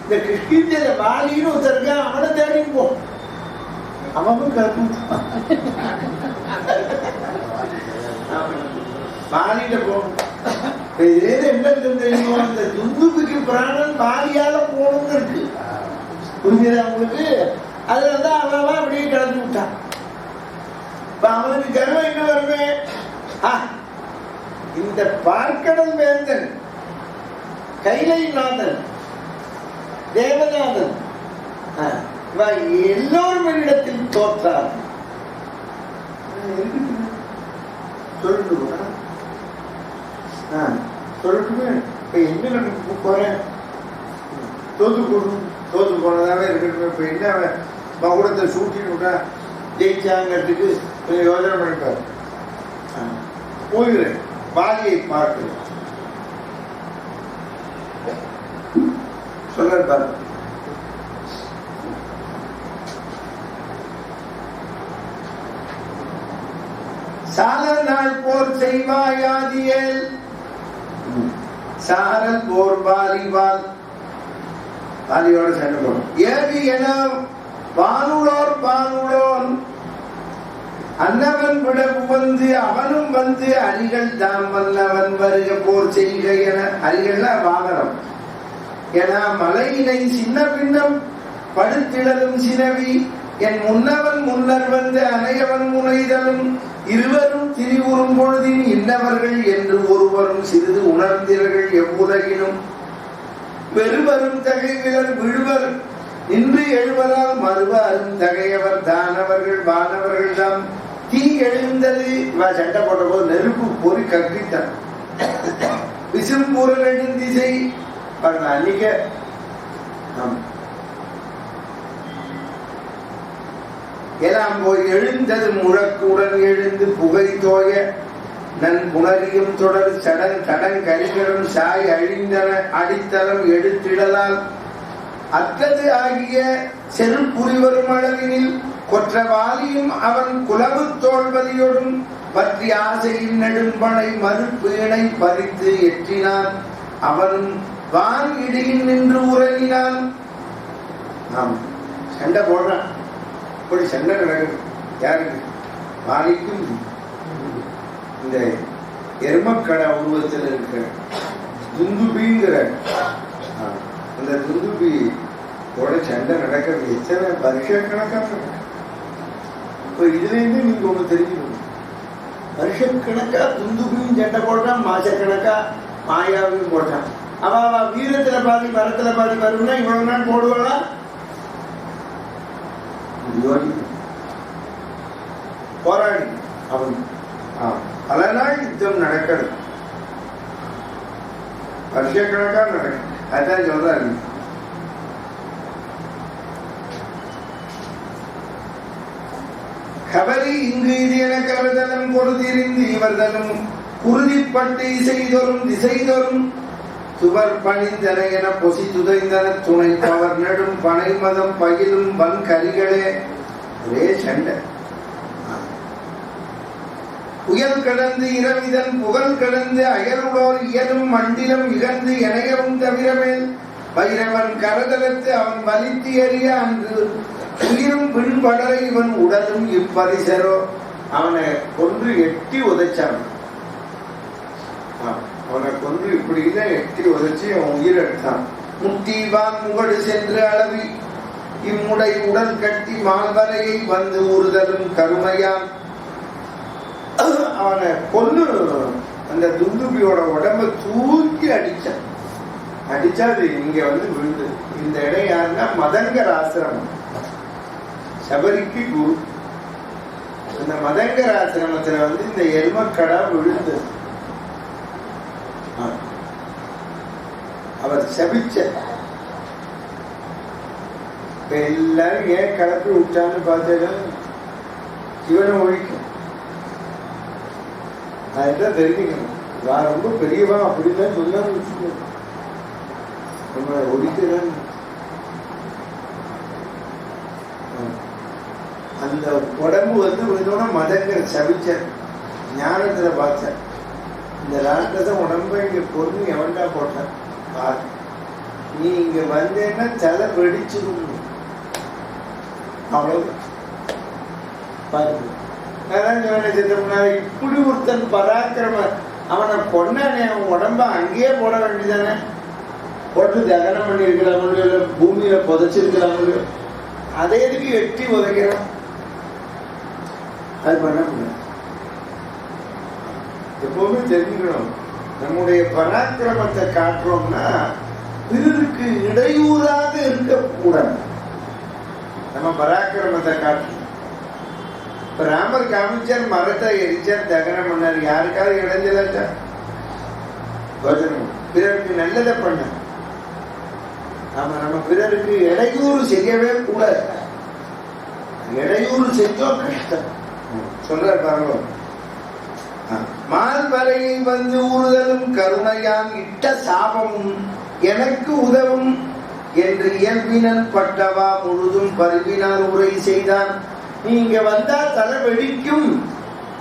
இந்த கிருஷ்ணீந்திர வாலின்னு ஒருத்தருக்க அவனை தேடின்னு போ, அவனும் கருப்பு வாலியில போகணும். என்ன தெரியுமோ, இந்த துந்துபிக்கு பிராணன் வாலியால போகணும்னு இருக்கு. புரிஞ்சுதா உங்களுக்கு? அதுலதான் அவன் அப்படியே கலந்து விட்டான். இப்ப அவனுக்கு கர்வம் என்ன வருமே, இந்த பார்க்கடல் வேந்தன், கைலைநாதன், தேவநாதன் எல்லோரும் என்னிடத்தில் தோற்றார். சொல்லட்டுமே, இப்ப என்ன நடக்க போறேன், தோத்து போனதாவே இருக்கட்டும். இப்ப என்ன மகுடத்தை சூட்டின்னு விட்டா ஜெயிச்சாங்கிறதுக்கு யோசனை பண்ணிப்பாரு. போகிறேன், வாலியை பார்க்கிறேன் சொல்ல பாரு. சாரல் நாள் போர் செய்வாயாதியேல், சாரல் போர் வாலிவால், வாலியோட சண்டை போடும். ஏவி என வானுளோர் பானுளோன் அன்னவன் விட வந்து அவனும் வந்து அரிகள் தாம் வல்லவன் வருக போர் செய்க என. அரிகள்ல வாகனம் என மலையினை சின்ன பின்னம் படுத்திடலும் சினவி என் முன்னவன் முன்னர் வந்து அனையவன் முனைதலும் இருவரும் திரிவுறும் பொழுதின் இன்னவர்கள் என்று ஒருவரும் சிறிது உணர்ந்தீர்கள் எவ்வுலகினும் வெறுவரும் தகைவிலர் விழுவர் நின்று எழுவரால் மறுவ அரும் தகையவர் தானவர்கள் வானவர்கள் தாம். தீ எழுந்தது சண்டை போட்ட போது நெருப்பு பொறி கற்பித்தான். விசும்பூரல் எழுந்திசை அன்னிக்க எல்லாம் போய் எழுந்தது முழக்குடன் எழுந்து புகை தோய நன் புணரியும் தொடர் சடன் தடன் கரிகளும் சாய் அழிந்தன அடித்தளம் எடுத்திடலால் அற்றது ஆகிய செருப்புரி வரும் அளவினில் கொற்றவாலியும் அவன் குலவு தோல்வதியோடும் பற்றி ஆசையின் நெடும்பனை மறுப்பீணை பறித்து எற்றினான். அவன் வான் இடியில் நின்று உறங்கினான். நாம் சண்டை போடுறான். இப்படி சண்டை நடக்குது. யாருக்கு? வாலிக்கும் இந்த எருமக்கடை உருவத்தில் இருக்கிற துந்துபிங்கிற அந்த துந்துபியோட சண்டை நடக்கிறது எத்தனை வருஷக்கணக்காக. இப்ப இதுல இருந்து நீங்க ஒண்ணு தெரிஞ்சுக்கணும். வருஷக்கணக்கா துந்துபியும் சண்டை போடுறான், மாசக்கணக்கா மாயாவையும் போட்டான். அவ வீரத்துல பாதி மரத்துல பாதி வரும்னா இவ்வளவு நாள் போடுவாளா? போராடி அவன் பல நாள் யுத்தம் நடக்கிறது, வருஷக்கணக்கா நடக்கும். அதான் சொல்றாரு, கபலி இங்கு இது என கருதலும் கொடுத்திருந்து இவர்களும் குருதிப்பட்டு இசைதொரும் திசைதொரும் சுவர் பணிந்தன என பொசி துதைந்தன துணை பவர் நெடும் பனை மதம் பயிலும் வன் கரிகளே. ஒரே சண்டை. புயல் கடந்து இரவிதன் புகழ் கடந்து அயலுடோர் இயலும் மண்டிலம் இகழ்ந்து இணையவும் தவிரமேல் வைரவன் கரதலத்து அவன் வலித்து எறிய அன்று உயிரும் பின்படர இவன் உடலும் இப்பரிசரோ. அவனை கொன்று எட்டி உதைச்சான். அவனை கொன்று இப்படி இல்லை எட்டி உதைச்சு அவன் உயிர் எடுத்தான். முத்தீவான் முகடு சென்று அளவி இம்முடை உடல் கட்டி மால்வரையை வந்து ஊறுதலும் கருமையான். அவனை கொண்டு அந்த துந்துபியோட உடம்ப தூக்கி அடிச்சான். அடிச்சா அது இங்க வந்து விழுந்து. இந்த இடம் யாருன்னா மதங்கர் ஆசிரமம், சபரிக்கு குரு. இந்த மதங்கர் ஆசிரமத்துல வந்து இந்த எருமக்கடா விழுந்து அவர் சபிச்ச. எல்லாரும் ஏன் கலப்பி விட்டான்னு பார்த்தா சிவனை ஒழிக்கும். அதுதான் தெரிஞ்சுக்கணும். நான் ரொம்ப பெரியவா அப்படிதான் சொல்லாம வச்சுக்கணும். நம்ம ஒழிக்கதான் அந்த உடம்பு வந்து இதோட மதங்கர் சபிச்ச ஞானத்துல பார்த்த. இந்த ராட்சத உடம்ப இங்க பொண்ணு எவன்டா போட்டான்? நீ இங்க வந்தேன்னா தலை வெடிச்சிடும். அவ்வளவு இப்படி ஒருத்தன் பராக்கிரம அவனை கொண்டானே, அவன் உடம்ப அங்கேயே போட வேண்டியதானே, போட்டு தகனம் பண்ணி இருக்கலாமோ, பூமியில புதைச்சிருக்கலாமோ, அதை எதுக்கு வெட்டி உதைக்கிறான்? அது பண்ண முடியாது. எப்பவுமே தெரிஞ்சுக்கணும், நம்முடைய பராக்கிரமத்தை காட்டுறோம்னா பிறருக்கு இடையூறாக இருக்கக்கூடாது. நம்ம பராக்கிரமத்தை காட்டணும். இப்ப ராமர் காமிச்சார், மரத்தை எரிச்சார், தகனம் பண்ணார், யாருக்காவது இடைஞ்சலாச்சா? பிறருக்கு நல்லதை பண்ண. நம்ம பிறருக்கு இடையூறு செய்யவே கூடாது. இடையூறு செஞ்சோம் கஷ்டம். சொல்ற பாருங்க, மால் வலையை வந்து ஊறுதலும் கருணையாம் இட்ட சாபமும் எனக்கு உதவும் என்று இயல்பினன் பட்டவா முழுதும் பருவினால் உரை செய்தான். நீங்க வந்தா தலை வெடிக்கும்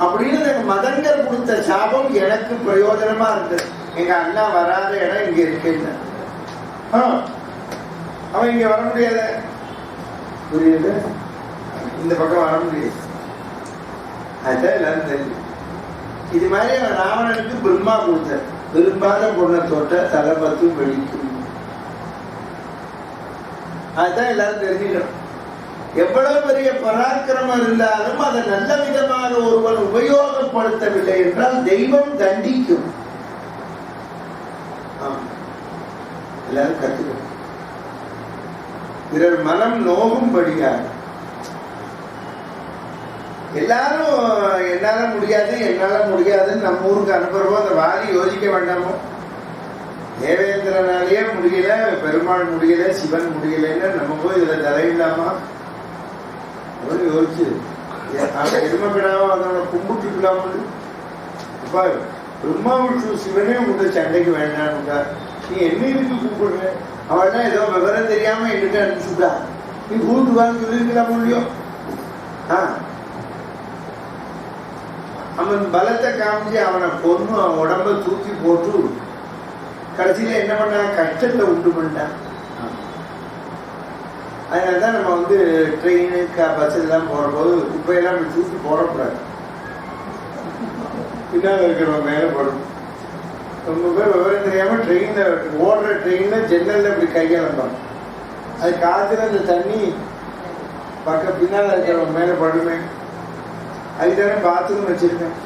அப்படின்னு மதங்கர் கொடுத்த சாபம் எனக்கு பிரயோஜனமா இருந்தது. எங்க அண்ணா வராத இடம் இங்க இருக்கேன், அவன் இங்க வர முடியாத, புரியுது, இந்த பக்கம் வர முடியாது. அதுதான் எல்லாரும் தெரியும். இது மாதிரி ராவணனுக்கு பிரம்மா கொடுத்த விரும்பாத பொண்ணை தொட்ட தலை பத்தும் வெடிக்கும். அதுதான் எல்லாரும் தெரிஞ்சுக்கணும். எவ்வளவு பெரிய பராக்கிரமம் இருந்தாலும் அதை நல்ல விதமாக ஒருவன் உபயோகப்படுத்தவில்லை என்றால் தெய்வம் தண்டிக்கும். எல்லாரும் கத்துக்கணும். பிறர் மனம் நோகும்படியாக எல்லாரும் என்னால முடியாதுன்னு நம்ம ஊருக்கு அனுப்புறப்போ அந்த வாலி யோசிக்க வேண்டாமோ? தேவேந்திரனாலேயே முடியல, பெருமாள் முடியல, சிவன் முடியலன்னு நம்ம போய் இதுல தலையில்லாமா யோசிச்சு எருமக்கிடாம அதோட கும்பிட்டுக்கலாமல். அப்பா பிரம்மா விட்டு சிவனே உங்க சண்டைக்கு வேண்டாம்னுக்கா, நீ என்ன இதுக்கு கூப்பிடுற? அவள்னா ஏதோ விவரம் தெரியாம என்கிட்ட அனுப்பிச்சுட்டா, நீ கூப்பிட்டு வான்னு சொல்லிருக்கலாம் முடியும். அவன் பலத்தை காமிச்சு அவனை கொன்னு அவன் உடம்ப தூக்கி போட்டு கடைசியில என்ன பண்ண, கஷ்டத்தை உண்டு பண்ணிட்டான். அதனாலதான் நம்ம வந்து ட்ரெயின் பஸ் எல்லாம் போற போது குப்பையெல்லாம் தூக்கி போடக்கூடாது, பின்னால் இருக்கிறவங்க மேல போடணும். ரொம்ப பேர் விவரம் தெரியாம ட்ரெயின்ல ஓடுற ட்ரெயின்ல ஜன்னல்ல இப்படி கையெழுப்பான், அது காத்துல அந்த தண்ணி பக்கம் பின்னால் இருக்கிறவங்க மேல படுமே. அதுதானே பாத்ரூம் வச்சிருக்கேன்.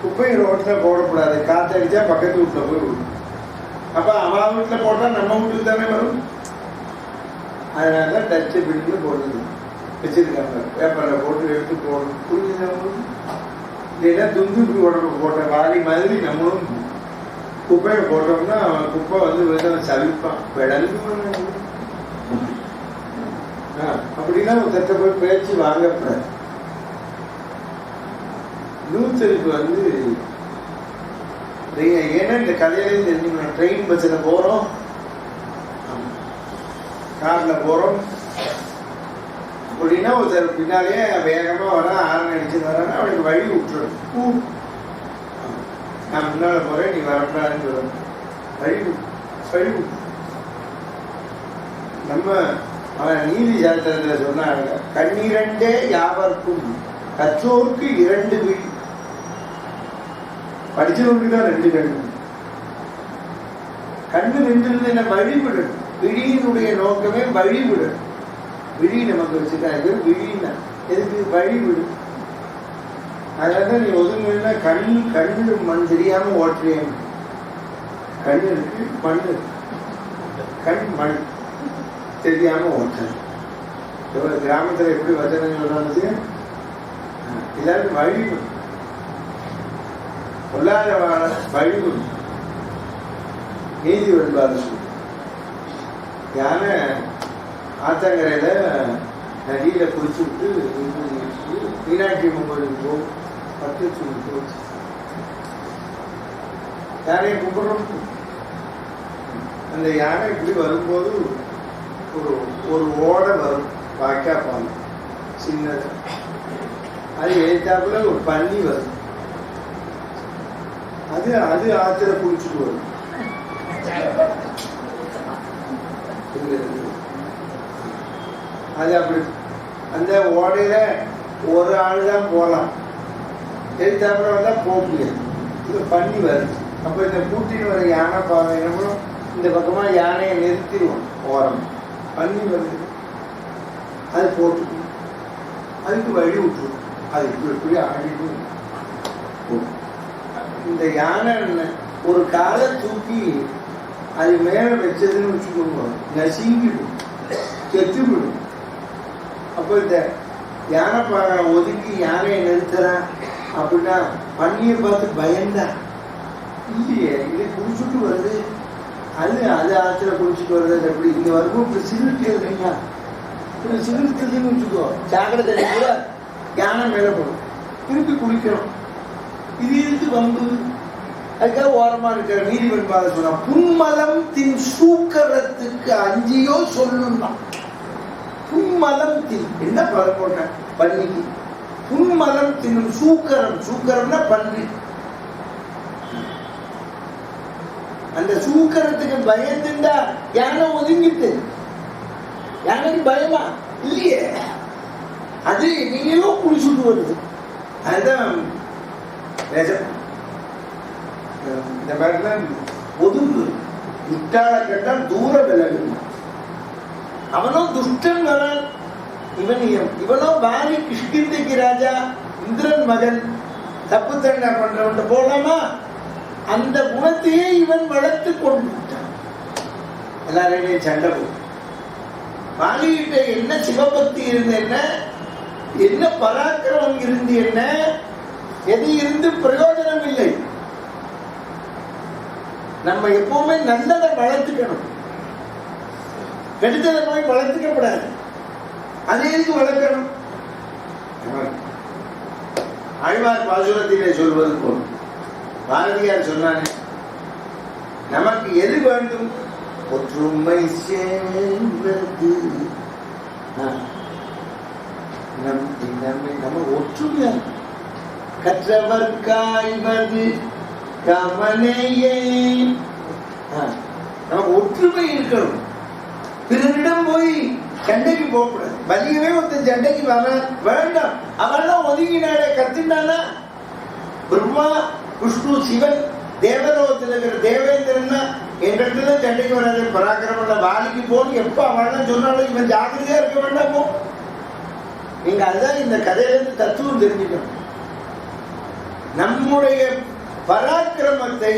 குப்பையை ரோட்ல போடக்கூடாது, காத்தடிச்சா பக்கத்து வீட்டுல போய் விடும். அப்ப அவன் வீட்டுல போட்டா நம்ம வீட்டுக்கு தானே வரும். அதனாலதான் டச்சு பிடிந்து போடுறது வச்சிருக்காங்க, பேப்பர்ல போட்டு எடுத்து போடணும். புரியுது? இல்லைன்னா துந்துக்கு உடம்பு போட்ட வாரி மாதிரி நம்மளும் குப்பையை போட்டோம்னா அவன் குப்பை வந்து விழுந்து சவிப்பான், விடங்கு. அப்படின்னா ஒருத்த போய் பேச்சு வாங்கக்கூடாது. நூத்தருக்கு வந்து ஏன்னா இந்த கதையிலையும் தெரிஞ்சுக்கணும். ட்ரெயின் பஸ்ல போறோம், கார்ல போறோம் அப்படின்னா ஒருத்தர் பின்னாலேயே வேகமா வர ஆரன் அடிச்சு வரான்னா அவனுக்கு வழி விட்டுறணும். நான் முன்னால போறேன், நீ வரக்கூடாதுன்னு சொல்லணும். வழி நம்ம அவன் நீதி சாஸ்திரத்துல சொன்னாங்க, கண்ணீரண்டே யாவர்க்கும் கற்றோருக்கு 2 விழி. படிச்சவனுக்குதான் 2 கண்ணு. கண்ணு நின்று என்ன வழிவிடணும். விழியினுடைய நோக்கமே வழிவிடணும். விழி நமக்கு வச்சுட்டாங்க, விழின்னா எதுக்கு வழிவிடு. அதனால நீ ஒதுங்கன்னா கண்ணு மண் தெரியாம ஓட்டுறேன். கண்ணு இருக்கு, மண்ணு, கண் மண் தெரியாம ஓட்டுறேன். கிராமத்துல எப்படி வச்சனம் சொல்றாங்க, எல்லாரும் வழிவிடும். பொல்லாத வழிவிடும். நீதி வெண்பாடு யானை ஆத்தங்கரையில நதியில குடிச்சு விட்டு மீனாட்சி அம்மன் கோயிலுக்கு போகும். 10 லட்சம் போச்சு. யானையை கும்பிடுறோம். அந்த யானை இப்படி வரும்போது ஒரு ஓடை வரும், வாய்க்கா பால் சின்னது. அது எழுத்தாப்புல ஒரு பள்ளி வரும். அது ஆத்துல குளிச்சுட்டு வரும். அது அப்படி அந்த ஓடையில ஒரு ஆள் தான் போகலாம், எழுத்தாப்புல வந்தா போக முடியாது. இது பண்ணி வருது. அப்ப இந்த கூட்டின்னு வர யானை பாதை என்னமோ இந்த பக்கமா யானையை நிறுத்திடுவோம், ஓரம் பண்ணி வருது, அது போட்டு அதுக்கு வழி விட்டுரும். அது இப்படி ஆடிட்டு இந்த யானை ஒரு காலை தூக்கி அது மேல வச்சதுன்னு வச்சுக்கோங்க, நசிங்கிடும், செத்து விடும். அப்ப இந்த யானை ஒதுக்கி யானையை நிறுத்துறான் அப்படின்னா பண்ணியை பார்த்து பயந்தா இல்லையே, இது குடிச்சுட்டு வருது, அது ஆத்துல குடிச்சுட்டு வருது. அப்படி இங்க வரும்போது இப்படி சிறுத்து இல்லைங்களா, இப்படி சிறுத்துன்னு வச்சுக்கோ, சாக்கடை தண்ணி கூட யானை மேல போடும், திருப்பி குளிக்கணும். இது இருந்து வம்பு. அதுக்காக ஓரமா இருக்கிற நீதிபதி சொன்னா, புன்மலம் தின் சூக்கரத்துக்கு அஞ்சியோ சொல்லுன்னா. புன்மலம் தின் என்ன பதம் போட்டேன் பன்னிக்கு, புன்மலம் தின்னும் சூக்கரம், சூக்கரம்னா பன்றி. அந்த சூக்கரத்துக்கு பயந்துண்டா யானை ஒதுங்கிட்டு, யானைக்கு பயமா இல்லையே, அது நீங்களோ குளிச்சுட்டு வருது. அதுதான் இந்த மாதிரிலாம் ஒதுங்கு, முட்டாள கேட்டால் தூர விலகு. அவனோ துஷ்டன் வரான், இவனோ பாரி கிஷ்கிந்தைக்கு ராஜா இந்திரன் மகன், தப்பு தண்டனை பண்றவன் போலாமா, அந்த குணத்தையே இவன் வளர்த்து கொண்டு விட்டான். எல்லாரையும் சண்டை போடும். பாலிகிட்ட என்ன சிவபக்தி இருந்து என்ன, என்ன பராக்கிரமம் இருந்து என்ன, எது இருந்து பிரயோஜனம் இல்லை. நம்ம எப்பவுமே நல்லதை வளர்த்துக்கணும், கெடுத்ததை போய் வளர்த்துக்கப்படாது. அதை எதுக்கு வளர்க்கணும்? ஆழ்வார் பாசுரத்திலே சொல்வது போல் பாரதியார் சொன்னானே, நமக்கு எது வேண்டும்? ஒற்றுமை சேர்ந்தது. நம்ம ஒற்றுமையா கற்றவர் காய்வது கமனையே. நமக்கு ஒற்றுமை இருக்கணும். பிறரிடம் போய் சண்டைக்கு போகக்கூடாது. வலியவே ஒருத்தன் சண்டைக்கு வர வேண்டாம். அவெல்லாம் ஒதுங்கினாலே கத்துனானா, பிரம்மா விஷ்ணு சிவன் தேவலோகத்தில் இருக்கிற தேவேந்திரன்னா எங்கிட்ட சண்டைக்கு வராது, பராக்கிரம வாலிக்கு போன்னு எப்ப அவெல்லாம் சொன்னாலும் இவன் ஜாக்கிரதையா இருக்க வேண்டாமோ. நீங்க அதுதான் இந்த கதையிலிருந்து தத்துவம் தெரிஞ்சுக்கணும். நம்முடைய பராக்கிரமத்தை,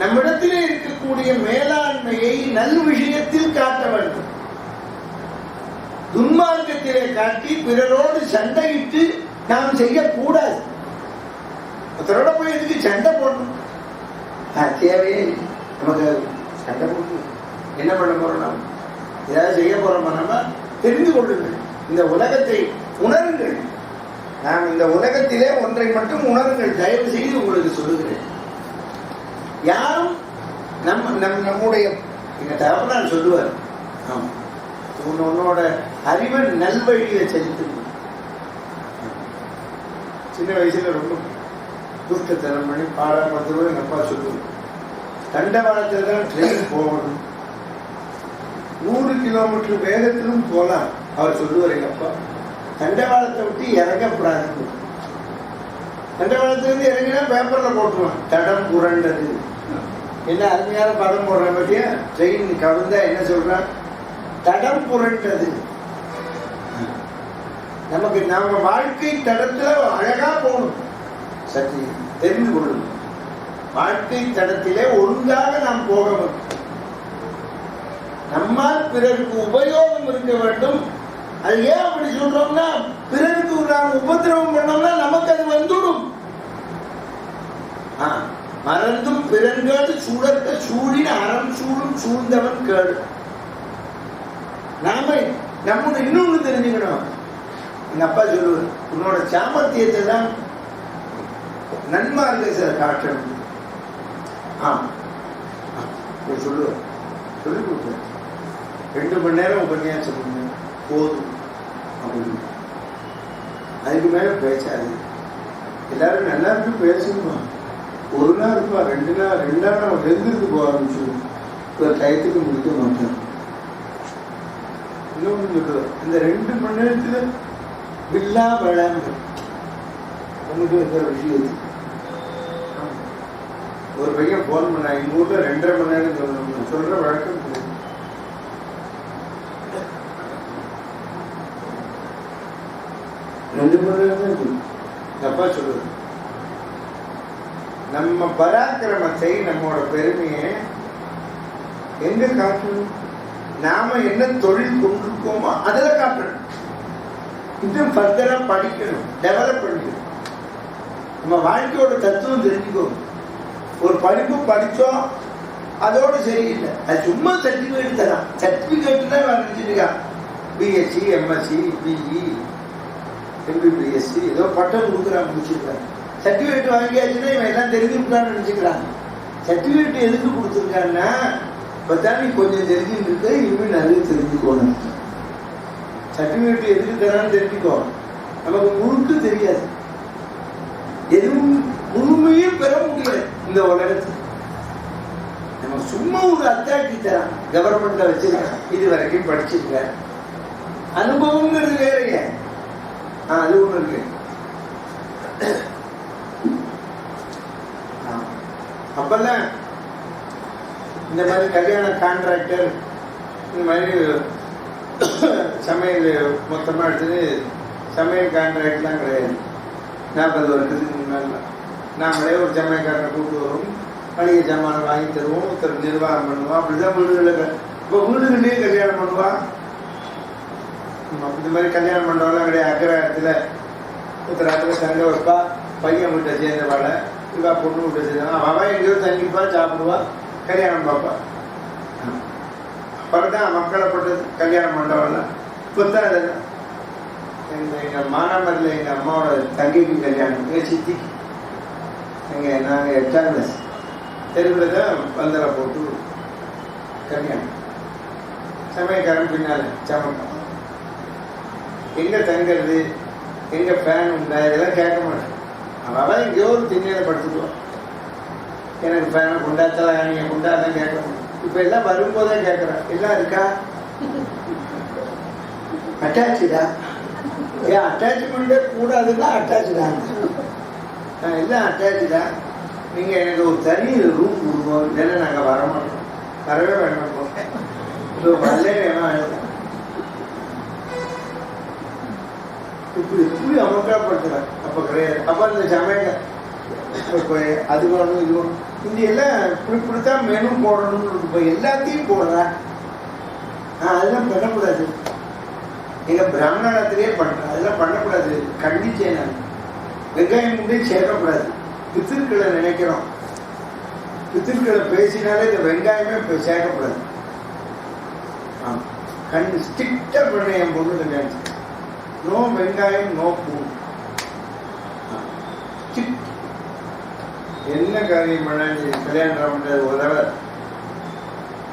நம்மிடத்திலே இருக்கக்கூடிய மேலாண்மையை நல் விஷயத்தில் காட்ட வேண்டும். துன்மார்க்கத்திலே காட்டி பிறரோடு சண்டையிட்டு நாம் செய்யக்கூடாது. ஒருத்தரோட போய் எதுக்கு சண்டை போடணும்? தேவையே நமக்கு சண்டை போட்டு என்ன பண்ண போறோம்? நாம் ஏதாவது செய்ய போறோமா? நம்ம தெரிந்து கொள்ளுங்கள், இந்த உலகத்தை உணருங்கள். நாம் இந்த உலகத்திலே ஒன்றை மட்டும் உணருங்கள். தயவு செய்து உங்களுக்கு சொல்லுகிறேன், யாரும் நம்முடைய எங்க தகவல் சொல்லுவார், உன்னோட அறிவை நல்வழியை செலுத்து. சின்ன வயசுல ரொம்ப துஷ்டத்தனம் பண்ணி பாடம் எங்க அப்பா சொல்லுவார், தண்டவாளத்துல தான் ட்ரெயின் போகணும், 100 கிலோமீட்டர் வேகத்திலும் போலாம். அவர் சொல்லுவார் எங்க அப்பா, தண்டவாளத்தை விட்டு இறங்கப்படாது. தண்டவாளத்திலிருந்து இறங்கினா பேப்பர்ல போட்டுருவான், தடம் புரண்டது. என்ன அருமையான படம் போடுற பத்தியா, ட்ரெயின் கவிழ்ந்தா என்ன சொல்றான், தடம் புரண்டது. நமக்கு நம்ம வாழ்க்கை தடத்துல அழகா போகணும். சற்று தெரிந்து கொள்ளும், வாழ்க்கை தடத்திலே ஒழுங்காக நாம் போக வேண்டும். நம்மால் பிறருக்கு உபயோகம் இருக்க வேண்டும். அது ஏன் அப்படி சொல்றோம்னா, பிறருக்கு நாம் உபதிரவம் பண்ணோம்னா நமக்கு அது வந்துடும். மறந்தும் பிறன்காடு சூழற்க சூழின் அறம் சூழும் சூழ்ந்தவன் கேடு. நாம நம்முடைய இன்னொன்னு தெரிஞ்சுக்கணும். எங்க அப்பா சொல்லுவார், உன்னோட சாமர்த்தியத்தை தான் நன்மார்க்க காட்டணும். சொல்லுவார், சொல்லி கொடுத்தார். 2 மணி நேரம் உபன்யாசம் போதும் அப்படின்னு. அதுக்கு மேல பேசாது. எல்லாரும் நல்லா இருக்கு பேசணுமா, 1 நாள் இருப்பா, 2 நாள் 2 நாள் எழுந்திருக்கு போக ஆரம்பிச்சிடும். டயத்துக்கு முடிக்க மாட்டேன். ஒன்று சொல்லுவார். இந்த 2 மணி நேரத்துல வில்லா வேளாங்க உங்களுக்கு இருக்கிற விஷயம். ஒரு பையன் போன் பண்ண எங்க ஊர்ல 2.5 மணி நேரம் சொல்லணும் சொல்ற வழக்கம் 2 மணி நேரம் தான் சொல்லு. அப்பா சொல்லுது நம்ம பராக்கிரமத்தை நம்மோட பெருமையை எங்க காட்டணும்? நாம என்ன தொழில் கொண்டிருக்கோமோ அதுல காட்டணும். இன்னும் ஃபர்தரா படிக்கணும், டெவலப் பண்ணிக்கணும். நம்ம வாழ்க்கையோட தத்துவம் தெரிஞ்சுக்கணும். ஒரு படிப்பு படிச்சோம் அதோட சரியில்லை, அது சும்மா சர்டிபிகேட் தரான். சர்டிபிகேட் தான் நினைச்சிருக்கான். பிஎஸ்சி, எம்எஸ்சி, பிஇ, எம்பிபிஎஸ்சி ஏதோ பட்டம் கொடுக்குறான், முடிச்சிருக்காங்க. சர்டிபிகேட் வாங்கியாச்சுன்னா இவன் எல்லாம் தெரிஞ்சுக்கிட்டான்னு நினைச்சுக்கிறாங்க. சர்டிபிகேட் எதுக்கு கொடுத்துருக்காங்கன்னா, பார்த்தா நீ கொஞ்சம் தெரிஞ்சுட்டு இருக்க, இனிமேல் நிறைய தெரிஞ்சுக்கணும். சர்டிபிகேட் எதுக்கு தரான்னு தெரிஞ்சுக்கோ. நமக்கு முழுக்க தெரியாது, எதுவும் முழுமையும் பெற முடியாது இந்த உலகத்துக்கு. நம்ம சும்மா ஒரு அத்தாட்சி தரான், கவர்மெண்ட்ல வச்சிருக்கான், இது வரைக்கும் படிச்சிருக்க. அனுபவங்கிறது வேறைய. அது ஒண்ணு இருக்கு. அப்பெல்லாம் இந்த மாதிரி கல்யாண கான்ட்ராக்டர், இந்த மாதிரி சமையல் மொத்தமாக எடுத்தது சமையல் கான்ட்ராக்ட்லாம் கிடையாது. 40 வருஷத்துக்கு முன்னாடி நாமளே ஒரு சமையல்காரனை கூப்பிட்டு வருவோம், மளிகை சாமானை வாங்கி தருவோம், ஒருத்தர் நிர்வாகம் பண்ணுவோம். அப்படிதான் வீடுகளில் இப்போ வீடுகள்லேயே கல்யாணம் பண்ணுவா. இந்த மாதிரி கல்யாணம் பண்ணுறவெல்லாம் கிடையாது. அக்கராரத்தில் ஒருத்தர் தங்க வைப்பா, பையன் வீட்டை சேர்ந்தவாளை, இவா பொண்ணு வீட்டை சேர்ந்தவா, அவன் எங்கேயோ தங்கிப்பா, சாப்பிடுவா, கல்யாணம் பார்ப்பா. அப்புறம் தான் மக்களைப்பட்டது கல்யாணம் பண்ணுறவெல்லாம். இப்போ தான் அதெல்லாம் எங்கள் மானாமரில் எங்கள் அம்மாவோட தங்கைக்கு கல்யாணம், எங்கள் சித்திக்கு. நாங்கள் 8ஆம் கிளாஸ் தெருவில் தான் பந்தலை போட்டு கல்யாணம். சமயக்காரன் பின்னால் சமைப்பான். எங்கே தங்கிறது, எங்கே ஃபேன் உண்டா, இதெல்லாம் கேட்க மாட்டேன். அவன் எங்கேயோ ஒரு திண்ணையில் படுத்துக்குவான். எனக்கு ஃபேனை கொண்டா, தலைகாணியை கொண்டா, அதான் கேட்க மாட்டேன். இப்போ எல்லாம் வரும்போதே கேட்குறான், எல்லாம் இருக்கா, அட்டாச்சுடா, ஏன் அட்டாச்மெண்ட்டே கூடாதுன்னா அட்டாச்சுடா, எல்லாம் அட்டாச்சுடா. நீங்கள் எனக்கு ஒரு தனி ரூம் கொடுங்க, இல்லைன்னா நாங்கள் வர மாட்டோம், வரவே வேண்டாம், இப்போ வரலே வேணாம். இப்படி இப்படி அமர்க்கப்படுத்துறாங்க. அப்போ கிடையாது. அப்போ அந்த சமையல் இப்போ அது வேணும், இது வேணும், இந்த எல்லாம் இப்படி இப்படித்தான் மெனு போடணும்னு இப்போ எல்லாத்தையும் போடுறேன். அதெல்லாம் பண்ணக்கூடாது. எங்கள் பிராமணத்திலேயே பண்ணுறேன், அதெல்லாம் பண்ணக்கூடாது, கண்டிச்சேன் நான். வெங்காயம் முன்னே சேர்க்கக்கூடாது. பித்திருக்களை நினைக்கிறோம், பித்திருக்களை பேசினாலே இந்த வெங்காயமே இப்போ சேர்க்கக்கூடாது. ஸ்ட்ரிக்டா பண்ண என் பொண்ணு கல்யாணம், நோ வெங்காயம், நோ பூ. என்ன காரியம் பண்ண நீ கல்யாணம் பண்ணுறது ஒரு தடவை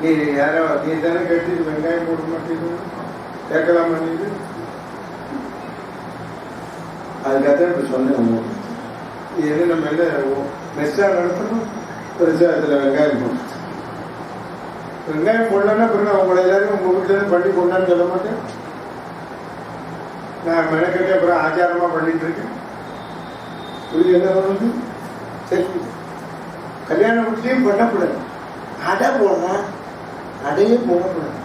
நீ யாரோ நீ தானே கேட்டு வெங்காயம் போட மாட்டேங்குது, கேட்கலாம் பண்ணிட்டு அதுக்காக இப்ப சொன்னேன். இது நம்ம என்ன மெஸ்ஸா நடத்தணும், பெருசா அதுல வெங்காயம் போடணும். வெங்காயம் போடலன்னா பிறகு அவங்கள எல்லாரும் உங்க வீட்டுல பண்ணி கொண்டான்னு சொல்ல மாட்டேன். நான் மெனக்கட்டி அப்புறம் ஆச்சாரமா பண்ணிட்டு இருக்கேன். என்ன வந்து சரி, கல்யாண வீட்லயும் பண்ணக்கூடாது. அடை போடலாம், அடையே போடக்கூடாது.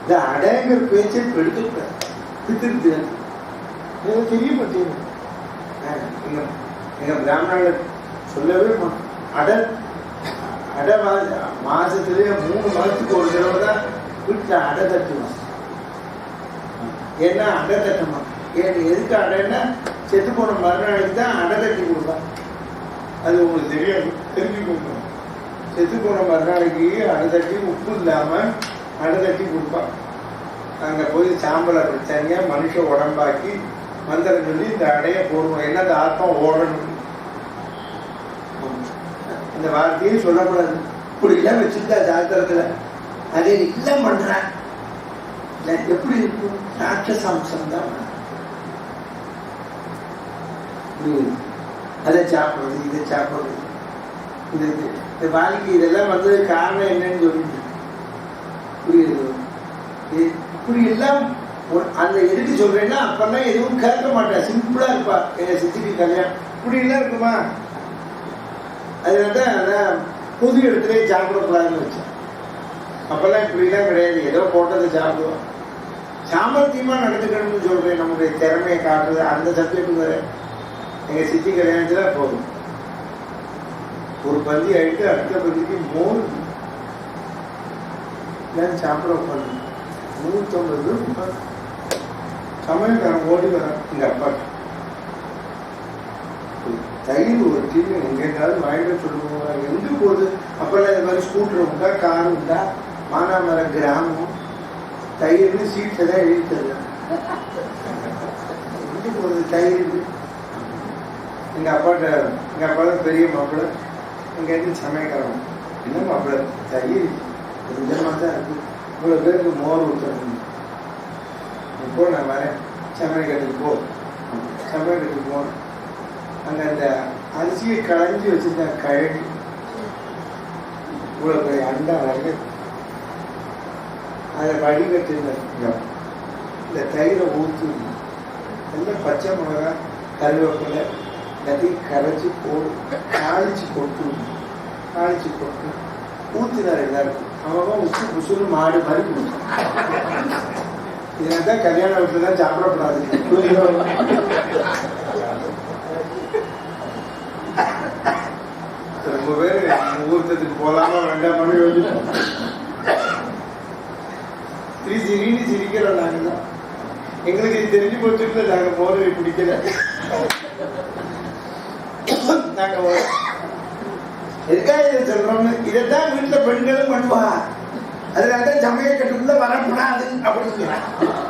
இந்த அடைங்கிற பேச்சை எடுக்கக்கூடாது. பித்திருக்கு தெரிய மாட்டேங்க. எங்க பிராமணால சொல்லவே மாட்டோம். அடை அடை மாசத்துலயே 3 மாசத்துக்கு ஒரு தடவை தான் வீட்டில் அடை தட்டுவோம். ஏன்னா அடை தட்ட மாட்டோம். ஏன் எதுக்கு அடைன்னா செத்து போன மறுநாளைக்கு தான் அடை தட்டி கொடுப்பான். அது உங்களுக்கு தெரியாது, தெரிஞ்சுக்கோங்க. செத்து போன மறுநாளைக்கு அடை தட்டி உப்பு இல்லாம அடை தட்டி கொடுப்பான். அங்க போய் சாம்பலை தனியா மனுஷ உடம்பாக்கி மந்திரம் சொல்லி இந்த அடையை போடுவோம். ஏன்னா அந்த ஆத்மா ஓடணும். அந்த வார்த்தையும் சொல்லக்கூடாது. இப்படி எல்லாம் வச்சிருந்தா சாஸ்திரத்துல அதை எல்லாம் பண்றேன். எப்படி இருக்கும்? ராட்சசாம்சம் தான். அதை சாப்பிடுறது, இதை சாப்பிடுறது, இந்த வாழ்க்கை இதெல்லாம் வந்தது காரணம் என்னன்னு சொல்லிட்டு புரியுது. இப்படி எல்லாம் அந்த எதுக்கு சொல்றேன்னா அப்பெல்லாம் எதுவும் கேட்க மாட்டேன், சிம்பிளா இருப்பா. எங்க சித்திக்கு கல்யாணம் இப்படி எல்லாம் இருக்குமா, அதனாலதான் புது இடத்துலயே சாப்பிடக்கூடாதுன்னு வச்சேன். அப்பெல்லாம் இப்படிலாம் கிடையாது, ஏதோ போட்டதை சாப்பிடுவோம். சாமர்த்தியமா நடந்துக்கணும்னு சொல்றேன், நம்முடைய திறமையை காட்டுறது அந்த சப்ஜெக்ட் வேற. எங்க சித்தி கல்யாணத்துல போதும், ஒரு பந்தி ஆயிட்டு அடுத்த பந்திக்கு 3 சாப்பிட உட்காந்து 150 ரூபாய் சமயக்காரன் ஓடி வரான். எங்க அப்பா தயிர் ஒரு டீம் எங்கேயாவது வாங்கிட்டு சொல்லுவாங்க, எங்க போகுது. அப்பெல்லாம் இந்த மாதிரி ஸ்கூட்டர் உண்டா, கார் உண்டா, மானாமரம் கிராமம், தயிர்னு சீட்ல தான் எழுதித்தது. எங்க போகுது தயிர். எங்க அப்பா பெரிய மாப்பிள்ளை, எங்க இருந்து சமயக்காரன், என்ன மாப்பிள்ளை தயிர் கொஞ்சமா தான் இருக்கு, இவ்வளவு பேருக்கு மோர் ஊற்றணும். இப்போ நான் வரேன், சமையக்கட்டுக்கு போ. சமையக்கட்டுக்கு போனேன். அங்கே அந்த அரிசியை களைஞ்சி வச்சிருந்த கழனி இவ்வளோ பெரிய அண்டா வரைய அதை வடிகட்டிருந்தேன். இந்த தயிரை ஊற்றி எல்லாம் பச்சை மிளகா கருவேப்பிலை எல்லாத்தையும் கரைச்சி போடு, தாளிச்சு போட்டு ஊற்றினார் எல்லாருக்கும். அவன் உப்பு புசுன்னு மாடு மாதிரி கொடுத்தான். இதனால்தான் கல்யாண வீட்டுல தான் சாப்பிடக்கூடாது. ரொம்ப பேர் முகூர்த்தத்துக்கு போலாமா வேண்டாமான்னு யோசிச்சோம். சிரின்னு சிரிக்கிறோம். நாங்க தான் எங்களுக்கு இது தெரிஞ்சு போச்சுட்டு நாங்க மோரவை பிடிக்கல. நாங்க எதுக்காக இதை சொல்றோம்னு, இதைத்தான் வீட்டுல பெண்களும் பண்ணுவா. அதனாலதான் சமயக்கட்டுக்குள்ள வரக்கூடாது அப்படின்னு